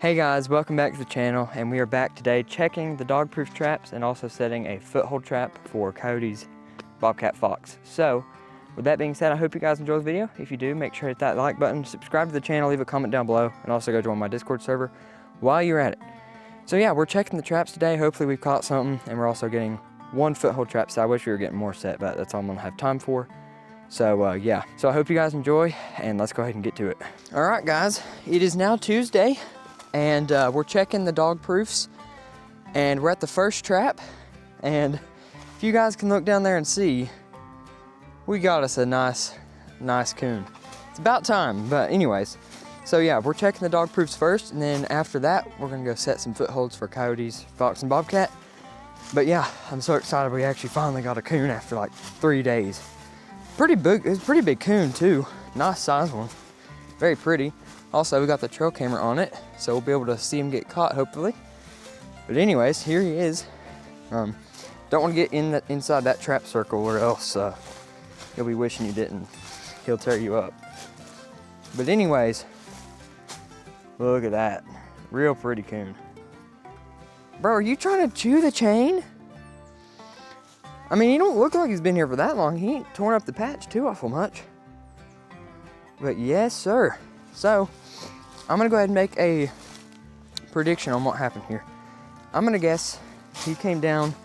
Hey guys, welcome back to the channel, and we are back today checking the dog-proof traps and also setting a foothold trap for coyotes, bobcat, fox. So, with that being said, I hope you guys enjoy the video. If you do, make sure to hit that like button, subscribe to the channel, leave a comment down below, and also go join my Discord server while you're at it. So yeah, we're checking the traps today. Hopefully we've caught something, and we're also getting one foothold trap set. I wish we were getting more set, but that's all I'm gonna have time for. So yeah, so I hope you guys enjoy, and let's go ahead and get to it. All right guys, it is now Tuesday. And we're checking the dog proofs, and we're at the first trap, and if you guys can look down there and see, we got us a nice coon. It's about time, but anyways, so yeah, we're checking the dog proofs first, and then after that we're gonna go set some footholds for coyotes, fox, and bobcat. But yeah, I'm so excited we actually finally got a coon after like 3 days. Pretty big, it's a pretty big coon too, nice size one, very pretty. Also, we got the trail camera on it, so we'll be able to see him get caught, hopefully. But anyways, here he is. Don't want to get inside that trap circle, or else he'll be wishing you didn't. He'll tear you up. But anyways, look at that. Real pretty coon. Bro, are you trying to chew the chain? I mean, he don't look like he's been here for that long. He ain't torn up the patch too awful much. But yes, sir. So, I'm gonna go ahead and make a prediction on what happened here. I'm gonna guess he came down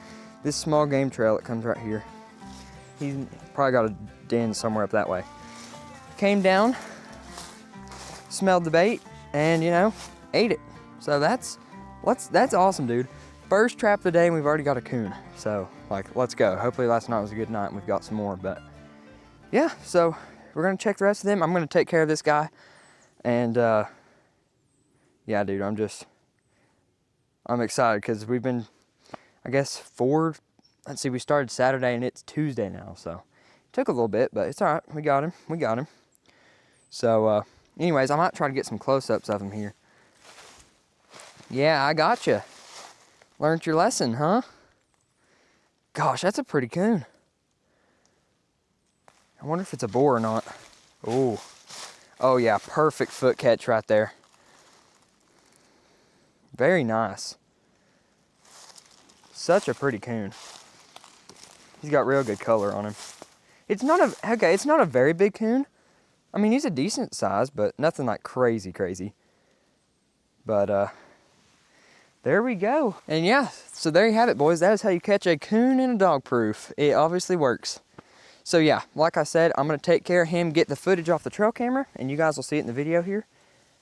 this small game trail that comes right here. He's probably got a den somewhere up that way. Came down, smelled the bait, and you know, ate it. So that's awesome, dude. First trap of the day, and we've already got a coon. So, like, let's go. Hopefully last night was a good night and we've got some more, but yeah, so we're gonna check the rest of them. I'm gonna take care of this guy. And yeah, dude, I'm excited because we've been, I guess, we started Saturday and it's Tuesday now, so it took a little bit, but it's all right. We got him. So anyways, I might try to get some close-ups of him here. Yeah, I gotcha. Learned your lesson, huh? Gosh, that's a pretty coon. I wonder if it's a boar or not. Ooh. Oh yeah, perfect foot catch right there. Very nice. Such a pretty coon. He's got real good color on him. It's not a very big coon. I mean, he's a decent size, but nothing like crazy. But there we go. And yeah, so there you have it, boys. That is how you catch a coon in a dog proof. It obviously works. So yeah, like I said, I'm gonna take care of him, get the footage off the trail camera, and you guys will see it in the video here.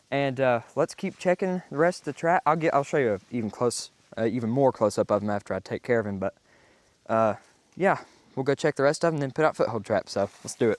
And let's keep checking the rest of the trap. I'll show you even more close up of him after I take care of him. But yeah, we'll go check the rest of them and then put out foothold traps. So let's do it.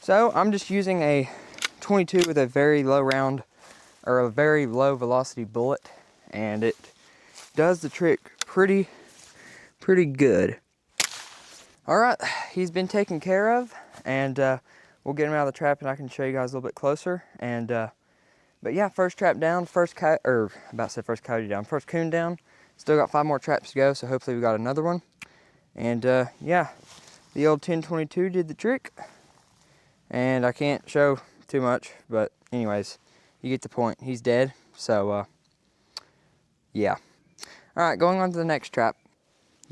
So I'm just using a 22 with a very low velocity bullet, and it does the trick pretty good. All right, he's been taken care of, and we'll get him out of the trap and I can show you guys a little bit closer. And but yeah, first trap down, first coyote down, first coon down. Still got 5 more traps to go, so hopefully we got another one. And yeah, the old 10-22 did the trick. And I can't show too much, but anyways, you get the point. He's dead, so yeah. All right, going on to the next trap.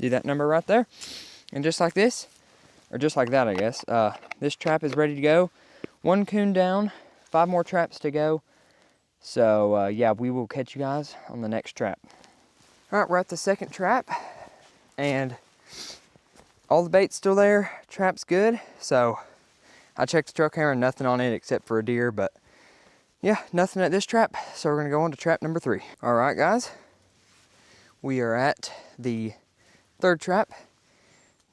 Do that number right there. And just like this, or just like that, I guess, this trap is ready to go. 1 coon down, 5 more traps to go. So yeah, we will catch you guys on the next trap. All right, we're at the second trap, and all the bait's still there. Trap's good. So I checked the trail camera, nothing on it except for a deer, but yeah, nothing at this trap. So we're gonna go on to trap number 3. All right, guys, we are at the third trap.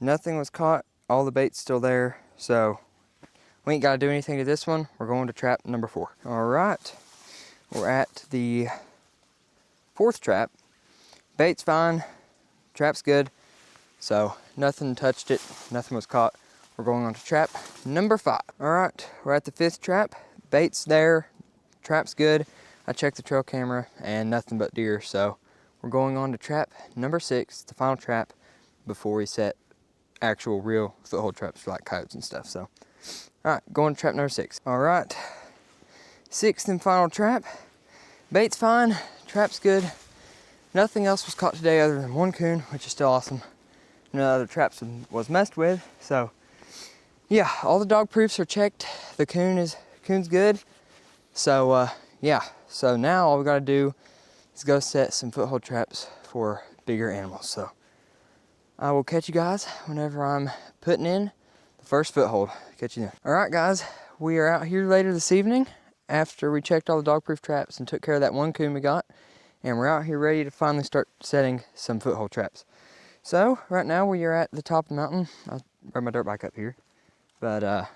Nothing was caught. All the bait's still there. So we ain't gotta do anything to this one. We're going to trap number 4. All right, we're at the 4th trap. Bait's fine, trap's good. So nothing touched it, nothing was caught. We're going on to trap number 5. All right, we're at the 5th trap. Bait's there, trap's good. I checked the trail camera and nothing but deer. So we're going on to trap number 6, the final trap before we set actual real foothold traps for like coyotes and stuff. So, all right, going to trap number 6. All right, 6th and final trap. Bait's fine, trap's good. Nothing else was caught today other than one coon, which is still awesome. No other traps was messed with. So yeah, all the dog proofs are checked. The coon's good. So yeah, so now all we gotta do is go set some foothold traps for bigger animals. So I will catch you guys whenever I'm putting in the first foothold. Catch you then. All right, guys, we are out here later this evening after we checked all the dog proof traps and took care of that one coon we got. And we're out here ready to finally start setting some foothold traps. So right now we are at the top of the mountain. I'll ride my dirt bike up here. But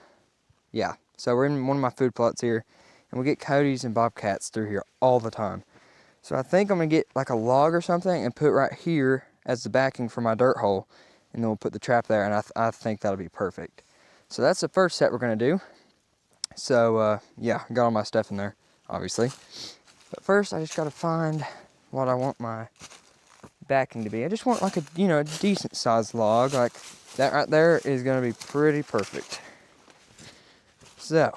yeah, so we're in one of my food plots here, and we get coyotes and bobcats through here all the time. So I think I'm gonna get like a log or something and put right here as the backing for my dirt hole, and then we'll put the trap there, and I think that'll be perfect. So that's the first set we're gonna do. So yeah, got all my stuff in there, obviously. But first I just gotta find what I want my backing to be. I just want like a, you know, a decent sized log. Like that right there is gonna be pretty perfect. So,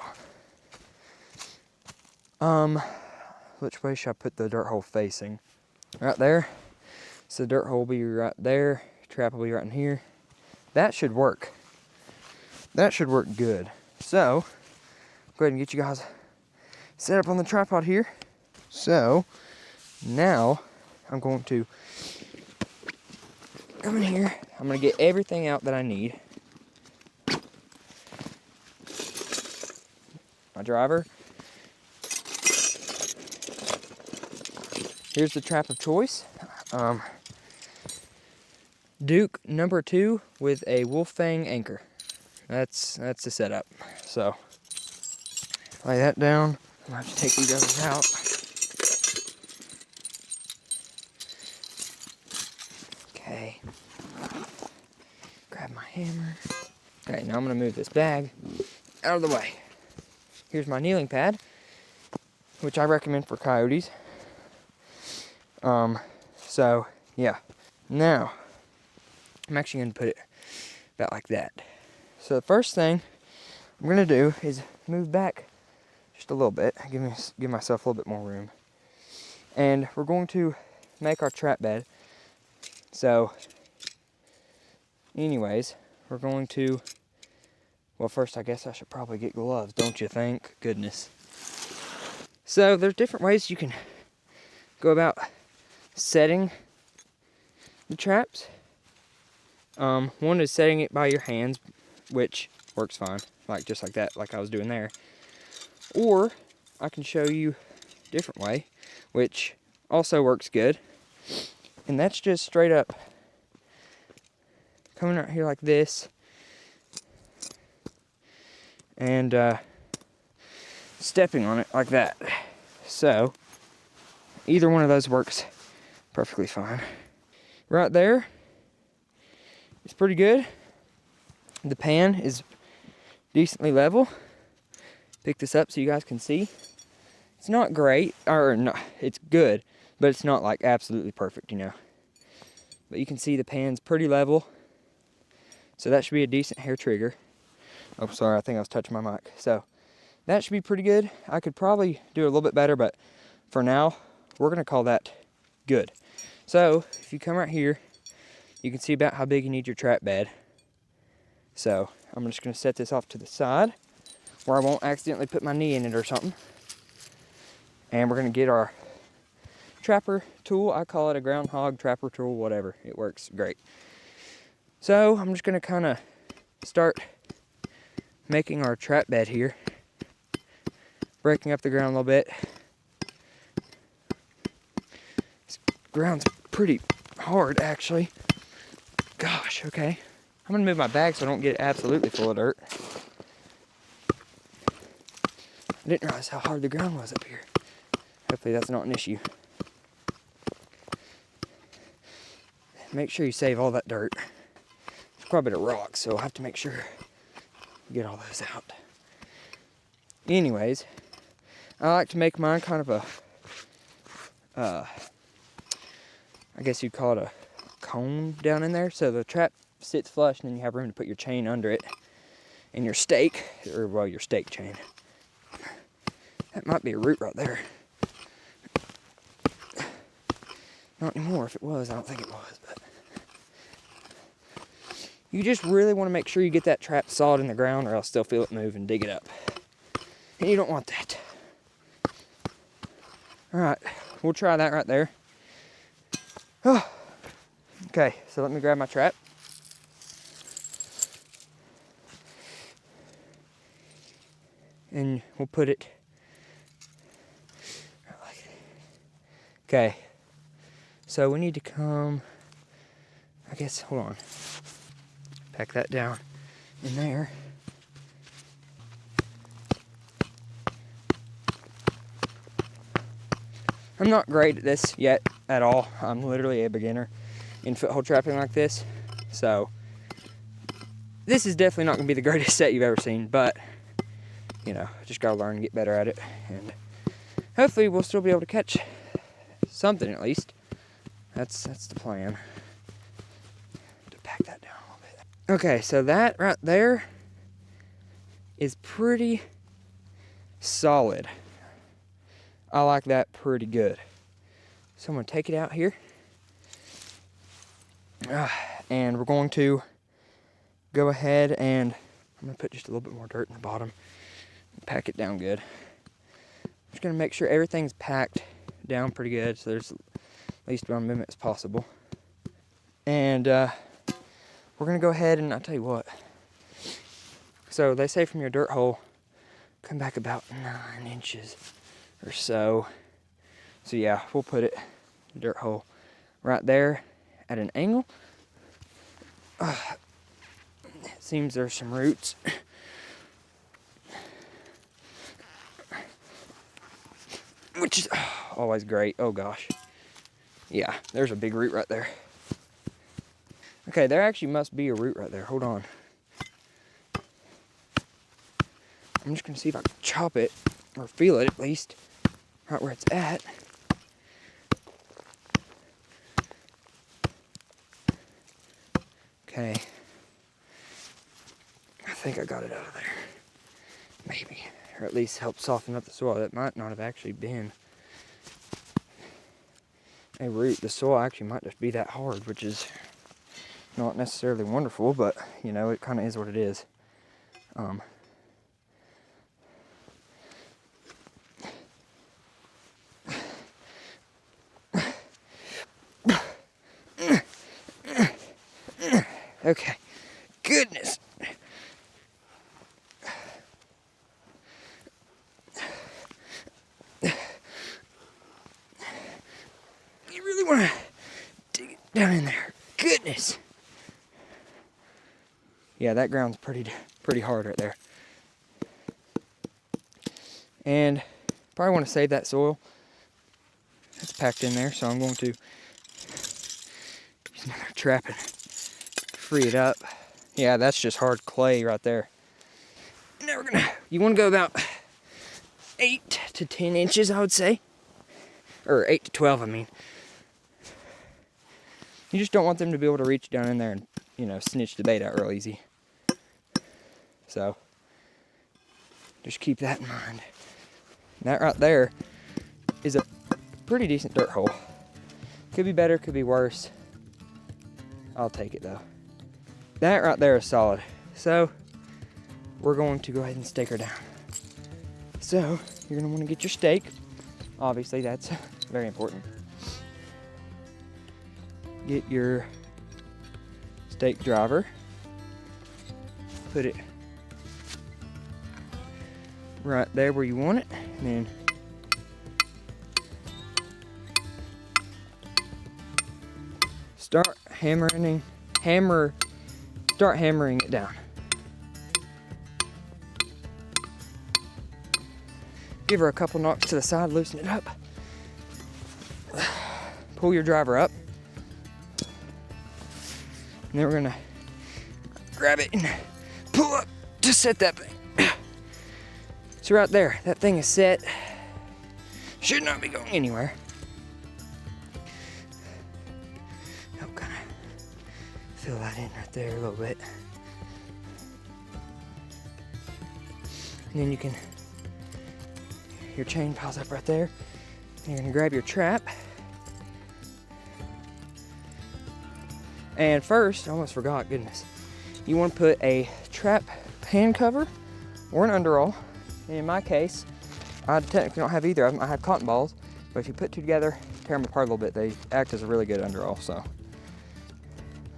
which way should I put the dirt hole facing? Right there. So the dirt hole will be right there. Trap will be right in here. That should work. That should work good. So, go ahead and get you guys set up on the tripod here. So, now I'm going to come in here. I'm going to get everything out that I need. My driver. Here's the trap of choice. Duke number 2 with a wolf fang anchor. That's the setup. So, lay that down. I'm gonna have to take these others out. Okay. Grab my hammer. Okay, now I'm gonna move this bag out of the way. Here's my kneeling pad, which I recommend for coyotes. So yeah. Now, I'm actually gonna put it about like that. So the first thing I'm gonna do is move back just a little bit, give myself a little bit more room. And we're going to make our trap bed. So anyways, we're going to, well, first I guess I should probably get gloves, don't you think? Goodness. So there's different ways you can go about setting the traps. One is setting it by your hands, which works fine, just like that, like I was doing there. Or I can show you a different way, which also works good. And that's just straight up coming right here like this, and stepping on it like that. So either one of those works perfectly fine. Right there, it's pretty good. The pan is decently level. Pick this up so you guys can see. It's not great, or no, it's good, but it's not like absolutely perfect, you know. But you can see the pan's pretty level. So that should be a decent hair trigger. Oh, sorry, I think I was touching my mic. So that should be pretty good. I could probably do it a little bit better, but for now, we're gonna call that good. So if you come right here, you can see about how big you need your trap bed. So I'm just gonna set this off to the side where I won't accidentally put my knee in it or something. And we're gonna get our trapper tool. I call it a groundhog trapper tool, whatever. It works great. So I'm just gonna kind of start making our trap bed here. Breaking up the ground a little bit. This ground's pretty hard, actually. Gosh, okay. I'm gonna move my bag so I don't get absolutely full of dirt. I didn't realize how hard the ground was up here. Hopefully that's not an issue. Make sure you save all that dirt. There's quite a bit of rocks, so I'll have to make sure you get all those out. Anyways, I like to make mine kind of a, I guess you'd call it a cone down in there. So the trap sits flush and then you have room to put your chain under it and your stake, or well, your stake chain. That might be a root right there. Not anymore. If it was, I don't think it was, but you just really want to make sure you get that trap solid in the ground or else they'll feel it move and dig it up. And you don't want that. All right, we'll try that right there. Oh. Okay, so let me grab my trap. And we'll put it. Okay, so we need to come, I guess, hold on. Pack that down in there. I'm not great at this yet at all. I'm literally a beginner in foothold trapping like this. So this is definitely not gonna be the greatest set you've ever seen, but you know, just gotta learn and get better at it. And hopefully we'll still be able to catch something at least. That's the plan. To pack that down a little bit. Okay, so that right there is pretty solid. I like that pretty good. So I'm gonna take it out here. And we're going to go ahead and I'm gonna put just a little bit more dirt in the bottom and pack it down good. I'm just gonna make sure everything's packed down pretty good so there's at least amount of movement as possible. And we're gonna go ahead and I'll tell you what. So they say from your dirt hole, come back about 9 inches or so. So yeah, we'll put it, dirt hole, right there at an angle. It seems there's some roots. Which is always great. Oh gosh. Yeah, there's a big root right there. Okay, there actually must be a root right there. Hold on. I'm just gonna see if I can chop it, or feel it at least, right where it's at. Okay. I think I got it out of there. Maybe. Or at least help soften up the soil. That might not have actually been a root. The soil actually might just be that hard, which is not necessarily wonderful, but you know, it kind of is what it is. Okay, goodness. You really want to dig it down in there. Goodness. Yeah, that ground's pretty hard right there. And probably want to save that soil. It's packed in there, so I'm going to use another trap and free it up. Yeah, that's just hard clay right there. Now you want to go about 8 to 10 inches, I would say. Or 8 to 12, I mean. You just don't want them to be able to reach down in there and, you know, snitch the bait out real easy. So, just keep that in mind. That right there is a pretty decent dirt hole. Could be better, could be worse. I'll take it though. That right there is solid. So, we're going to go ahead and stake her down. So, you're gonna wanna get your stake. Obviously, that's very important. Get your stake driver, put it right there where you want it, and then start hammering it down. Give her a couple knocks to the side, loosen it up. Pull your driver up. And then we're gonna grab it and pull up to set that thing. So right there, that thing is set. Should not be going anywhere. I'll kind of fill that in right there a little bit. And then you can, your chain piles up right there. And you're gonna grab your trap. And first, I almost forgot, goodness. You wanna put a trap pan cover or an underall. In my case, I technically don't have either of them. I have cotton balls, but if you put two together, tear them apart a little bit, they act as a really good underall, so.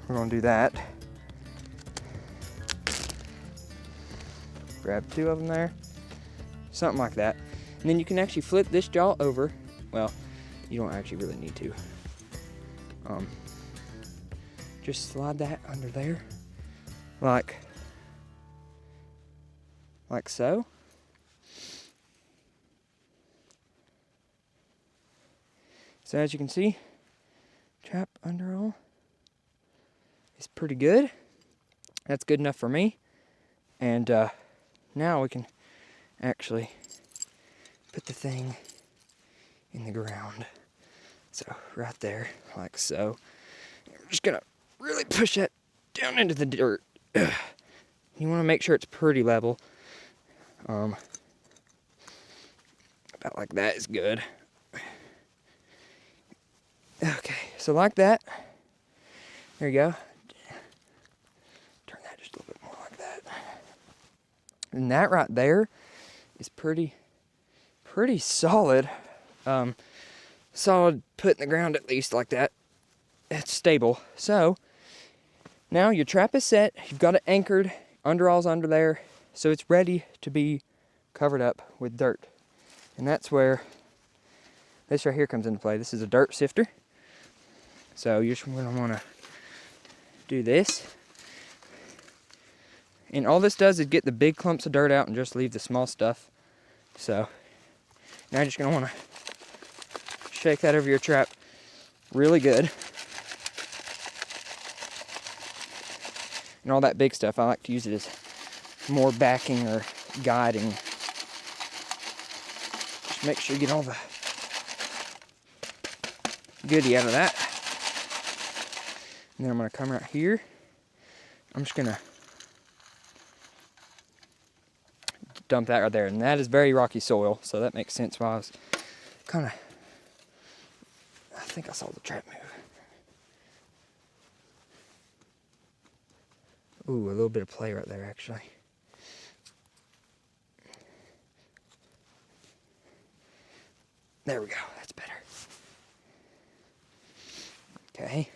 We're gonna do that. Grab two of them there, something like that. And then you can actually flip this jaw over. Well, you don't actually really need to. Just slide that under there, like so. So as you can see, trap underall is pretty good. That's good enough for me. And now we can actually put the thing in the ground. So right there, like so. We're just gonna really push that down into the dirt. You wanna make sure it's pretty level. About like that is good. Okay, so like that. There you go. Turn that just a little bit more like that. And that right there is pretty solid. Solid put in the ground at least like that. It's stable. So now your trap is set. You've got it anchored. Underall's under there. So it's ready to be covered up with dirt. And that's where this right here comes into play. This is a dirt sifter. So you're just gonna wanna do this. And all this does is get the big clumps of dirt out and just leave the small stuff. So now you're just gonna wanna shake that over your trap really good. And all that big stuff, I like to use it as more backing or guiding. Just make sure you get all the goodie out of that. And then I'm gonna come right here. I'm just gonna dump that right there. And that is very rocky soil, so that makes sense why I was kinda, I think I saw the trap move. Ooh, a little bit of play right there actually. There we go, that's better. Okay,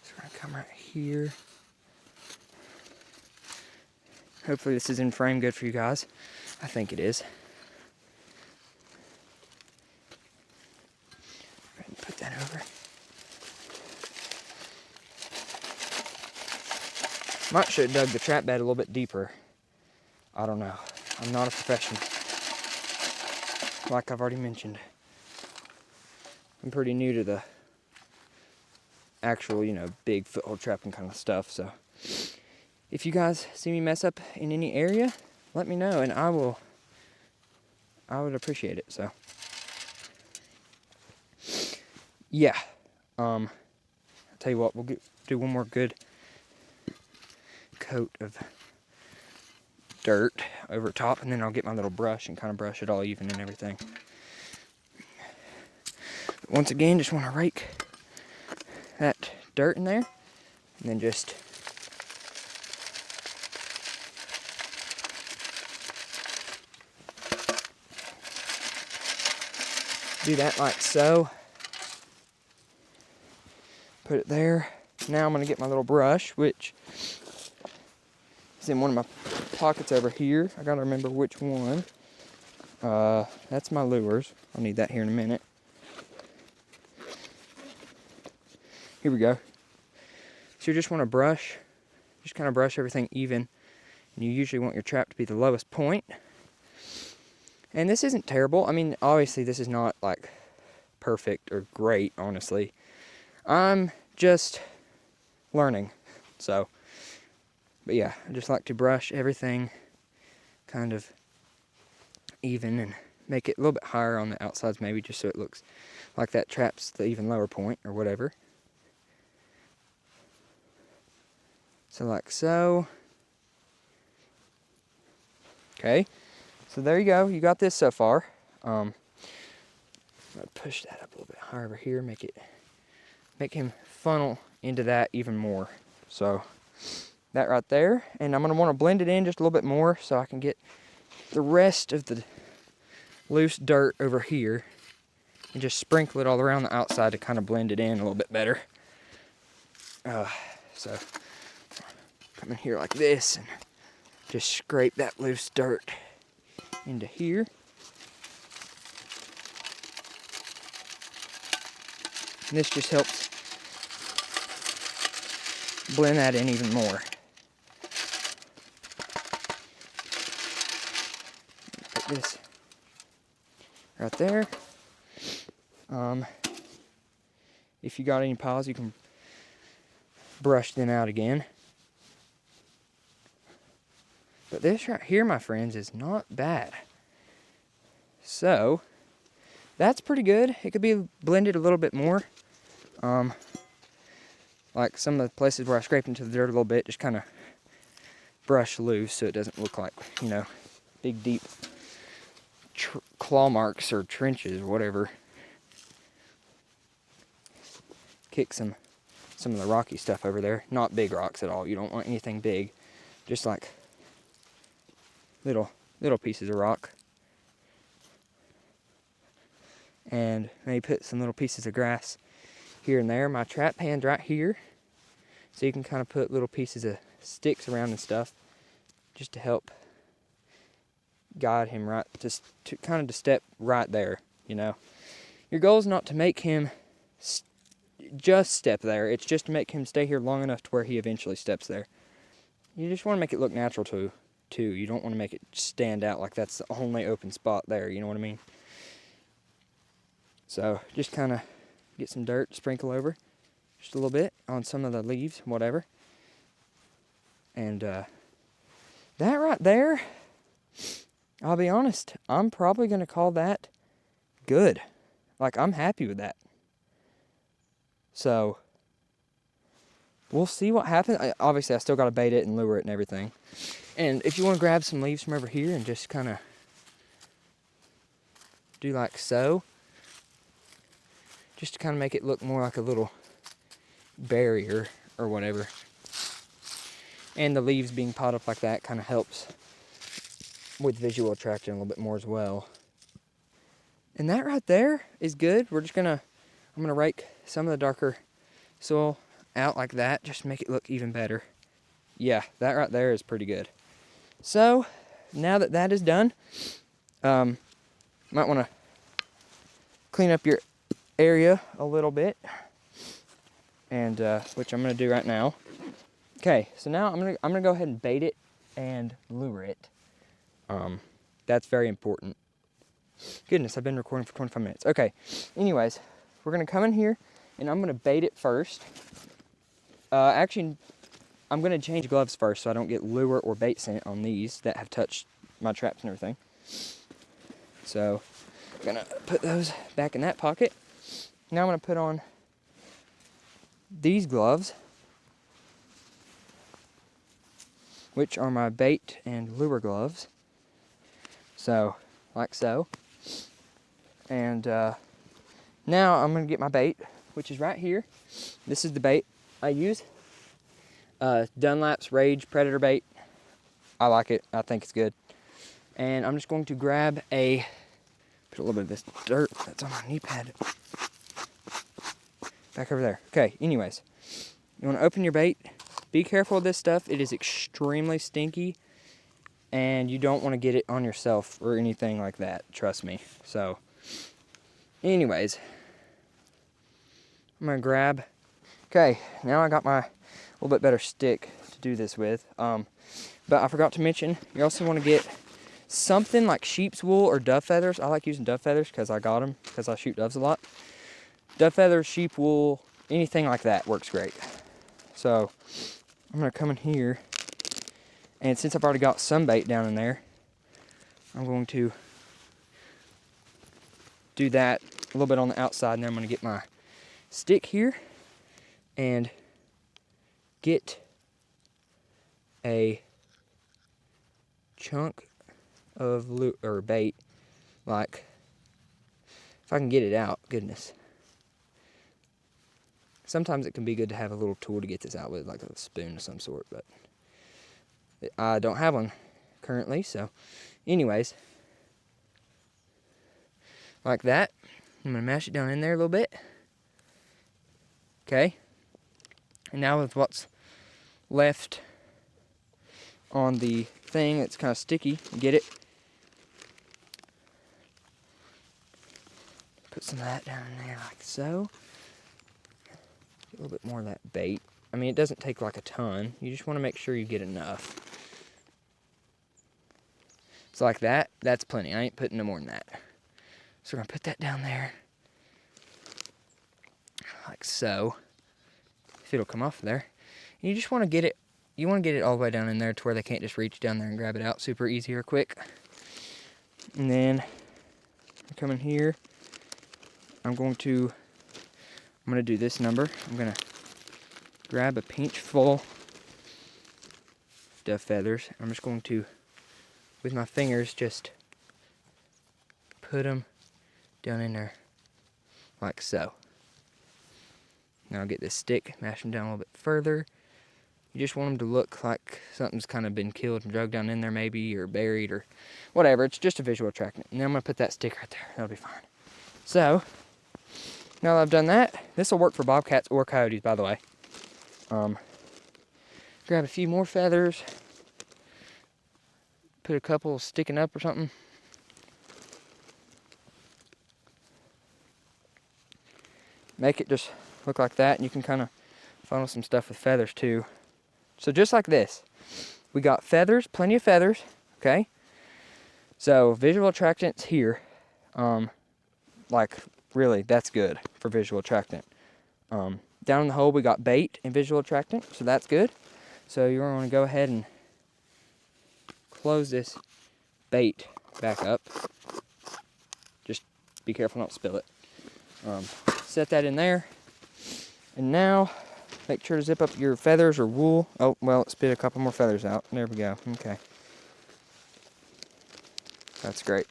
so we're gonna come right here. Hopefully this is in frame good for you guys. I think it is. Go ahead and put that over. Might should have dug the trap bed a little bit deeper. I don't know. I'm not a professional. Like I've already mentioned. I'm pretty new to the actual, big foothold trapping kind of stuff, so if you guys see me mess up in any area, let me know and I would appreciate it. So yeah, I'll tell you what, we'll do one more good coat of dirt over top, and then I'll get my little brush and kind of brush it all even and everything. But once again, just want to rake that dirt in there, and then just Do that like so. Put it there. Now I'm gonna get my little brush, which is in one of my pockets over here. I gotta remember which one. That's my lures. I'll need that here in a minute. Here we go. So you just want to brush, just kind of brush everything even. And you usually want your trap to be the lowest point. And this isn't terrible. I mean, obviously this is not like perfect or great, honestly. I'm just learning. So, but yeah, I just like to brush everything kind of even and make it a little bit higher on the outsides maybe, just so it looks like that trap's the even lower point or whatever. So like so. Okay, so there you go. You got this so far. I'm gonna push that up a little bit higher over here, make him funnel into that even more. So that right there, and I'm gonna want to blend it in just a little bit more so I can get the rest of the loose dirt over here and just sprinkle it all around the outside to kind of blend it in a little bit better. So come in here like this and just scrape that loose dirt into here. And this just helps blend that in even more. Put this right there. If you got any piles, you can brush them out again. But this right here, my friends, is not bad. So, that's pretty good. It could be blended a little bit more. Like some of the places where I scraped into the dirt a little bit, just kind of brush loose so it doesn't look like, you know, big deep claw marks or trenches or whatever. Kick some of the rocky stuff over there. Not big rocks at all. You don't want anything big. Just like little pieces of rock. And maybe put some little pieces of grass here and there. My trap pan's right here. So you can kind of put little pieces of sticks around and stuff just to help guide him right, to kind of to step right there, you know. Your goal is not to make him just step there. It's just to make him stay here long enough to where he eventually steps there. You just want to make it look natural too. You don't want to make it stand out like that's the only open spot there, you know what I mean? So just kind of get some dirt, sprinkle over just a little bit on some of the leaves, whatever. And that right there, I'll be honest, I'm probably going to call that good. Like, I'm happy with that. So we'll see what happens. Obviously, I still got to bait it and lure it and everything. And if you want to grab some leaves from over here and just kind of do like so, just to kind of make it look more like a little barrier or whatever. And the leaves being piled up like that kind of helps with visual attraction a little bit more as well. And that right there is good. I'm gonna rake some of the darker soil out like that, just to make it look even better. Yeah, that right there is pretty good. So now that that is done, might want to clean up your area a little bit, and which I'm gonna do right now. Okay, so now I'm gonna go ahead and bait it and lure it. That's very important. Goodness, I've been recording for 25 minutes. Okay, anyways, we're gonna come in here and I'm gonna bait it first. Actually, I'm gonna change gloves first so I don't get lure or bait scent on these that have touched my traps and everything. So, I'm gonna put those back in that pocket. Now I'm gonna put on these gloves, which are my bait and lure gloves. So, like so. And now I'm gonna get my bait, which is right here. This is the bait I use. Dunlap's Rage Predator bait. I like it. I think it's good. And I'm just going to grab a Put a little bit of this dirt that's on my knee pad back over there. Okay, anyways, you want to open your bait. Be careful with this stuff. It is extremely stinky, and you don't want to get it on yourself or anything like that, trust me. So, anyways, I'm going to grab, okay, now I got my little bit better stick to do this with. But I forgot to mention, you also want to get something like sheep's wool or dove feathers. I like using dove feathers because I got them, because I shoot doves a lot. Dove feathers, sheep wool, anything like that works great. So I'm going to come in here, and since I've already got some bait down in there, I'm going to do that a little bit on the outside, and then I'm going to get my stick here and get a chunk of bait, like, if I can get it out, goodness. Sometimes it can be good to have a little tool to get this out with, like a spoon of some sort, but I don't have one currently, so anyways, like that. I'm going to mash it down in there a little bit. Okay, and now with what's left on the thing that's kind of sticky, get it. Put some of that down in there like so. Get a little bit more of that bait. I mean, it doesn't take like a ton. You just want to make sure you get enough. So like that, that's plenty. I ain't putting no more than that. So we're gonna put that down there. Like so. If it'll come off there. And you just want to get it, you want to get it all the way down in there to where they can't just reach down there and grab it out super easy or quick. And then I come in here. I'm gonna do this number. I'm gonna grab a pinch full of feathers. I'm just going to, with my fingers, just put them down in there like so. Now I'll get this stick, mash them down a little bit further. You just want them to look like something's kind of been killed and drugged down in there maybe, or buried, or whatever. It's just a visual attractant. And then I'm going to put that stick right there. That'll be fine. So, now that I've done that, this will work for bobcats or coyotes, by the way. Grab a few more feathers. Put a couple sticking up or something. Make it just look like that, and you can kind of funnel some stuff with feathers too. So just like this, we got feathers, plenty of feathers, okay? So visual attractants here, like really, that's good for visual attractant. Down in the hole we got bait and visual attractant, so that's good. So you're going to go ahead and close this bait back up. Just be careful not to spill it. Set that in there, and now make sure to zip up your feathers or wool. Oh, well, it spit a couple more feathers out. There we go. Okay. That's great.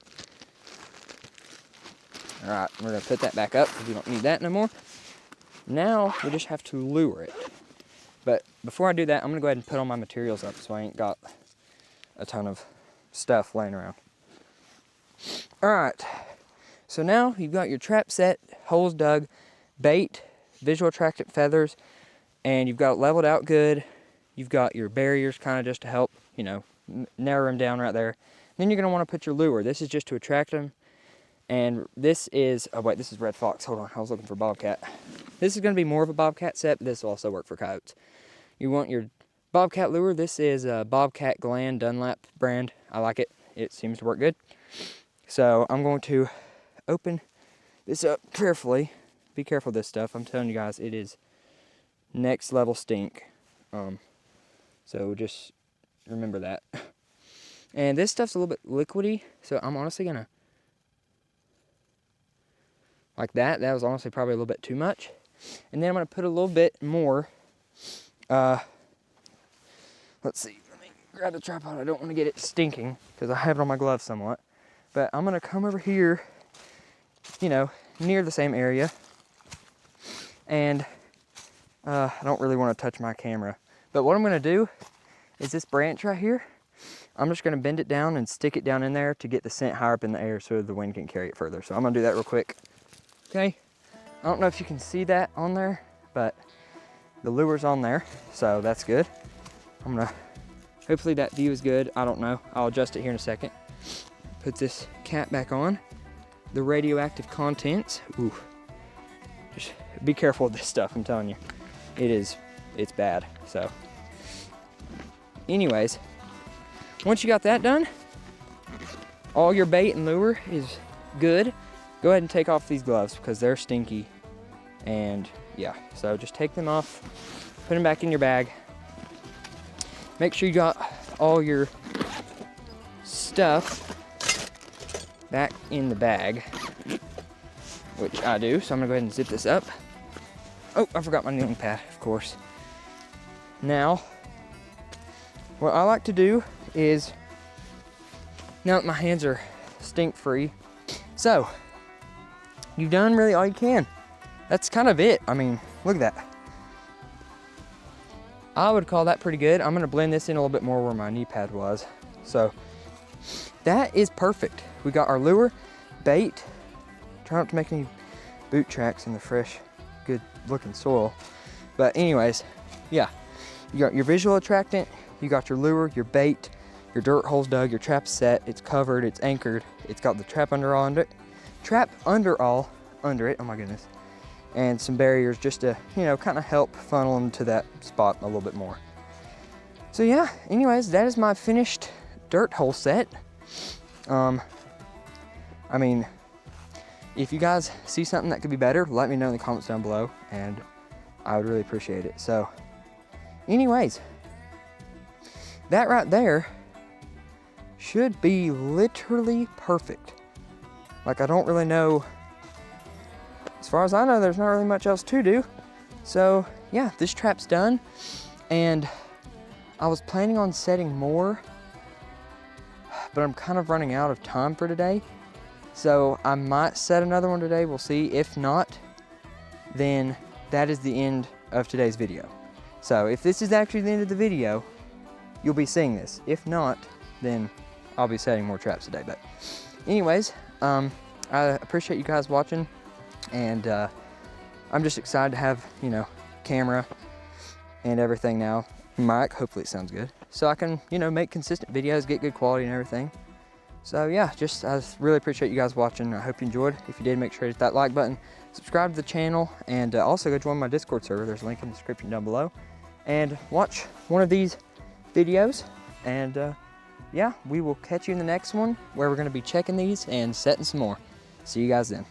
All right, we're going to put that back up because we don't need that no more. Now we just have to lure it. But before I do that, I'm going to go ahead and put all my materials up so I ain't got a ton of stuff laying around. All right. So now you've got your trap set, holes dug, bait, visual attractant feathers, and you've got it leveled out good. You've got your barriers kind of just to help, you know, narrow them down right there. Then you're going to want to put your lure. This is just to attract them. And this is, oh wait, this is red fox. Hold on, I was looking for bobcat. This is going to be more of a bobcat set, but this will also work for coyotes. You want your bobcat lure. This is a Bobcat Gland Dunlap brand. I like it. It seems to work good. So I'm going to open this up carefully. Be careful with this stuff. I'm telling you guys, it is next level stink. So just remember that. And this stuff's a little bit liquidy, so I'm honestly gonna, like that. That was honestly probably a little bit too much. And then I'm gonna put a little bit more. Let's see. Let me grab the tripod. I don't want to get it stinking because I have it on my gloves somewhat. But I'm gonna come over here, you know, near the same area. And I don't really want to touch my camera. But what I'm going to do is this branch right here, I'm just gonna bend it down and stick it down in there to get the scent higher up in the air so the wind can carry it further. So I'm gonna do that real quick. Okay, I don't know if you can see that on there, but the lure's on there, so that's good. Hopefully that view is good. I don't know, I'll adjust it here in a second. Put this cap back on. The radioactive contents, ooh. Just be careful with this stuff, I'm telling you. It's bad, so. Anyways, once you got that done, all your bait and lure is good. Go ahead and take off these gloves because they're stinky. And yeah, so just take them off, put them back in your bag. Make sure you got all your stuff back in the bag, which I do. So I'm gonna go ahead and zip this up. Oh, I forgot my kneeling pad, of course. Now, what I like to do is, now that my hands are stink free, so you've done really all you can. That's kind of it. I mean, look at that. I would call that pretty good. I'm gonna blend this in a little bit more where my knee pad was. So that is perfect. We got our lure, bait. Try not to make any boot tracks in the fresh, good looking soil. But anyways, yeah, you got your visual attractant, you got your lure, your bait, your dirt hole's dug, your trap's set, it's covered, it's anchored, it's got the trap underall under it, oh my goodness, and some barriers just to, you know, kind of help funnel them to that spot a little bit more. So yeah, anyways, that is my finished dirt hole set. I mean, if you guys see something that could be better, let me know in the comments down below, and I would really appreciate it. So anyways, that right there should be literally perfect. Like, I don't really know, as far as I know, there's not really much else to do. So yeah, this trap's done, and I was planning on setting more, but I'm kind of running out of time for today. So I might set another one today, we'll see. If not, then that is the end of today's video. So if this is actually the end of the video, you'll be seeing this. If not, then I'll be setting more traps today. But anyways, I appreciate you guys watching, and I'm just excited to have, you know, camera and everything now. Mic, hopefully it sounds good. So I can, you know, make consistent videos, get good quality and everything. So yeah, I really appreciate you guys watching. I hope you enjoyed. If you did, make sure to hit that like button, subscribe to the channel, and also go join my Discord server. There's a link in the description down below. And watch one of these videos, and yeah, we will catch you in the next one where we're gonna be checking these and setting some more. See you guys then.